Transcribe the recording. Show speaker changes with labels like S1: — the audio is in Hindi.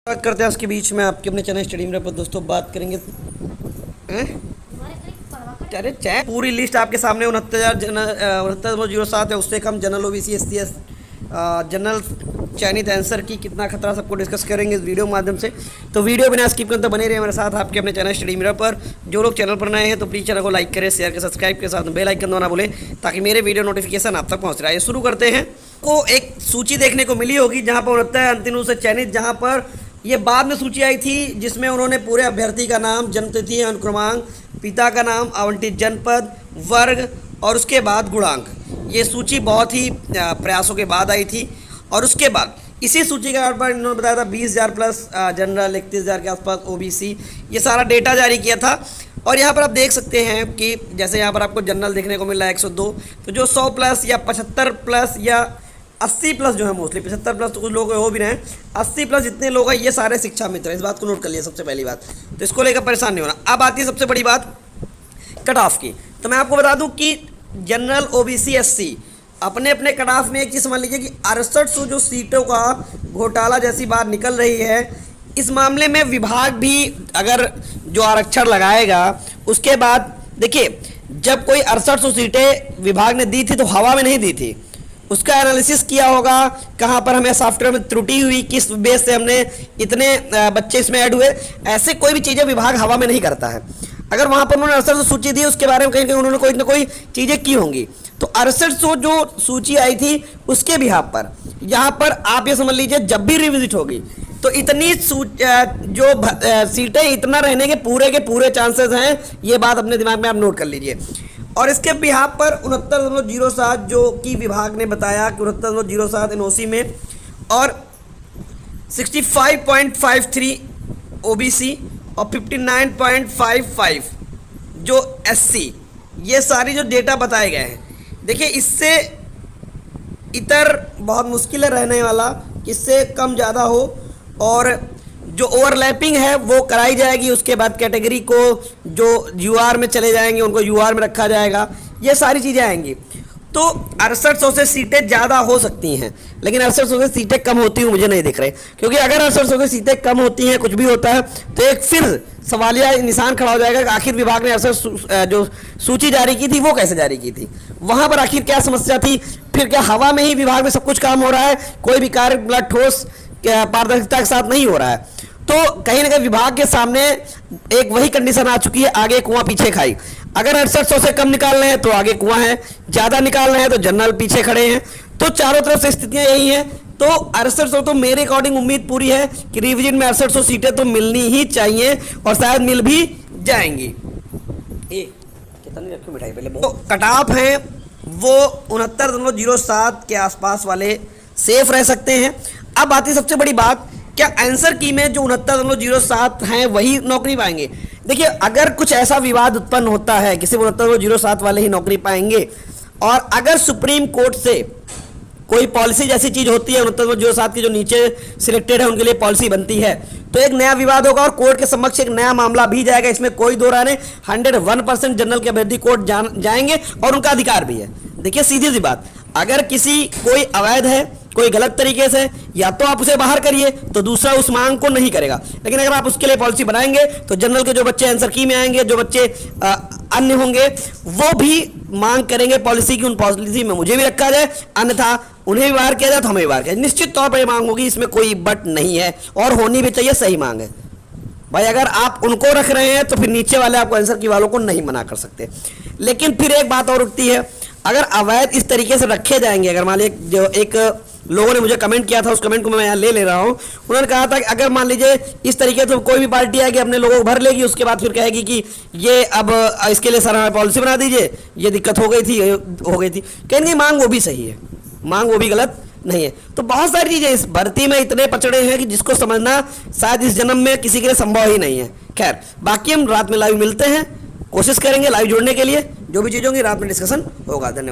S1: बात करते हैं उसके बीच में आपके अपने चैनल स्टडी मिरर पर दोस्तों बात करेंगे। अरे चैट पूरी लिस्ट आपके सामने 69,007 है, उससे कम जनरल ओबीसी एससी जनरल चयनित आंसर की कितना खतरा सबको डिस्कस करेंगे इस वीडियो के माध्यम से। तो वीडियो बिना स्किप करते बने रहे मेरे साथ आपके अपने चैनल स्टडी मिरर पर। जो लोग चैनल पर नए हैं तो प्लीज़ चैनल को लाइक करें, शेयर करें, सब्सक्राइब के साथ बेल आइकन दबाना भूलें ताकि मेरे वीडियो नोटिफिकेशन आप तक पहुँच रहा है। शुरू करते हैं। को एक सूची देखने को मिली होगी जहाँ पर 69 अंतिम रूप से चयनित, जहाँ पर ये बाद में सूची आई थी जिसमें उन्होंने पूरे अभ्यर्थी का नाम, जन्मतिथि, अनुक्रमांक, पिता का नाम, आवंटित जनपद, वर्ग और उसके बाद गुणांक। ये सूची बहुत ही प्रयासों के बाद आई थी और उसके बाद इसी सूची के आधार पर इन्होंने बताया था 20,000 प्लस जनरल, 31,000 के आसपास ओबीसी, ये सारा डेटा जारी किया था। और यहाँ पर आप देख सकते हैं कि जैसे यहाँ पर आपको जनरल देखने को मिल रहा है 102, तो जो 100 प्लस या 75 प्लस या 80 प्लस जो है, मोस्टली 75 प्लस तो कुछ लोग हो भी रहे हैं, 80 प्लस जितने लोग हैं ये सारे शिक्षा मित्र हैं। इस बात को नोट कर लिया सबसे पहली बात, तो इसको लेकर परेशान नहीं होना। अब आती है सबसे बड़ी बात कट ऑफ की। तो मैं आपको बता दूं कि जनरल ओबीसी एससी अपने अपने कट ऑफ में एक चीज़ समझ लीजिए कि 6800 जो सीटों का घोटाला जैसी बात निकल रही है, इस मामले में विभाग भी अगर जो आरक्षण लगाएगा उसके बाद देखिए, जब कोई 6800 सीटें विभाग ने दी थी तो हवा में नहीं दी थी, उसका एनालिसिस किया होगा कहाँ पर हमें सॉफ्टवेयर में त्रुटि हुई, किस बेस से हमने इतने बच्चे इसमें ऐड हुए। ऐसे कोई भी चीज़ें विभाग हवा में नहीं करता है। अगर वहाँ पर उन्होंने 6800 सूची दी, उसके बारे में कहीं उन्होंने कोई ना कोई चीज़ें की होंगी। तो 6800 जो सूची आई थी उसके बिहाफ पर यहाँ पर आप ये समझ लीजिए जब भी रिविजिट होगी तो इतनी जो सीटें इतना रहने के पूरे चांसेस हैं, ये बात अपने दिमाग में आप नोट कर लीजिए। और इसके बिहाफ पर 69.07 जो कि विभाग ने बताया कि 69.07 एनओसी में और 65.53 ओबीसी और 59.55 जो एससी, ये सारी जो डेटा बताए गए हैं, देखिए इससे इतर बहुत मुश्किल है रहने वाला, इससे कम ज़्यादा हो और जो ओवरलैपिंग है वो कराई जाएगी। उसके बाद कैटेगरी को जो यूआर में चले जाएंगे उनको यूआर में रखा जाएगा, ये सारी चीज़ें आएंगी। तो 6800 से सीटें ज़्यादा हो सकती हैं, लेकिन 6800 से सीटें कम होती हुई मुझे नहीं दिख रही, क्योंकि अगर 6800 से सीटें कम होती हैं, कुछ भी होता है, तो एक फिर सवालिया निशान खड़ा हो जाएगा कि आखिर विभाग ने 68 जो सूची जारी की थी वो कैसे जारी की थी, वहाँ पर आखिर क्या समस्या थी। फिर क्या हवा में ही विभाग में सब कुछ काम हो रहा है, कोई भी कार्य बड़ा ठोस पारदर्शिता के साथ नहीं हो रहा है। तो कहीं ना कहीं विभाग के सामने एक वही कंडीशन आ चुकी है, आगे कुआं पीछे खाई। अगर 6800 से कम निकाल रहे हैं तो आगे कुआं है, ज़्यादा निकाल रहे हैं तो जनरल पीछे खड़े हैं। तो चारों तरफ से स्थितियां यही हैं। तो 6800 तो मेरे अकॉर्डिंग उम्मीद पूरी है कि रिवीजन में 6800 सीटें तो मिलनी ही चाहिए और शायद मिल भी जाएंगी। कितनी रखी मिठाई पहले। तो कट ऑफ है वो 69.07 के आसपास वाले सेफ रह सकते हैं। अब आती सबसे बड़ी बात, क्या आंसर की में जो 69.07 हैं वही नौकरी पाएंगे। देखिए, अगर कुछ ऐसा विवाद उत्पन्न होता है कि सिर्फ 69.07 वाले ही नौकरी पाएंगे, और अगर सुप्रीम कोर्ट से कोई पॉलिसी जैसी चीज होती है, 69.07 की जो नीचे सिलेक्टेड है उनके लिए पॉलिसी बनती है, तो एक नया विवाद होगा और कोर्ट के समक्ष एक नया मामला भी जाएगा। इसमें कोई दो राय नहीं, 101% जनरल के अभ्यर्थी कोर्ट जाएंगे और उनका अधिकार भी है। देखिए सीधी सी बात, अगर किसी कोई अवैध है, कोई गलत तरीके से, या तो आप उसे बाहर करिए तो दूसरा उस मांग को नहीं करेगा। लेकिन अगर आप उसके लिए पॉलिसी बनाएंगे तो जनरल के जो बच्चे आंसर की में आएंगे, जो बच्चे अन्य होंगे, वो भी मांग करेंगे पॉलिसी की, उन पॉलिसी में मुझे भी रखा जाए, अन्यथा उन्हें भी बाहर किया जाए तो हमें भी बाहर किया जाए। निश्चित तौर पर यह मांग होगी, इसमें कोई बट नहीं है और होनी भी चाहिए, सही मांग है भाई। अगर आप उनको रख रहे हैं तो फिर नीचे वाले आपको आंसर की वालों को नहीं मना कर सकते। लेकिन फिर एक बात और उठती है, अगर अवैध इस तरीके से रखे जाएंगे, अगर मान लीजिए जो एक लोगों ने मुझे कमेंट किया था, उस कमेंट को मैं यहाँ ले रहा हूँ। उन्होंने कहा था कि अगर मान लीजिए इस तरीके से कोई भी पार्टी आएगी, अपने लोगों को भर लेगी, उसके बाद फिर कहेगी कि ये अब इसके लिए सर हमें पॉलिसी बना दीजिए, ये दिक्कत हो गई थी। कहेंगे मांग वो भी सही है, मांग वो भी गलत नहीं है। तो बहुत सारी चीज़ें इस भर्ती में इतने पचड़े हैं कि जिसको समझना शायद इस जन्म में किसी के लिए संभव ही नहीं है। खैर, बाकी हम रात में लाइव मिलते हैं, कोशिश करेंगे लाइव जुड़ने के लिए, जो भी चीज़ होंगी रात में डिस्कशन होगा। धन्यवाद।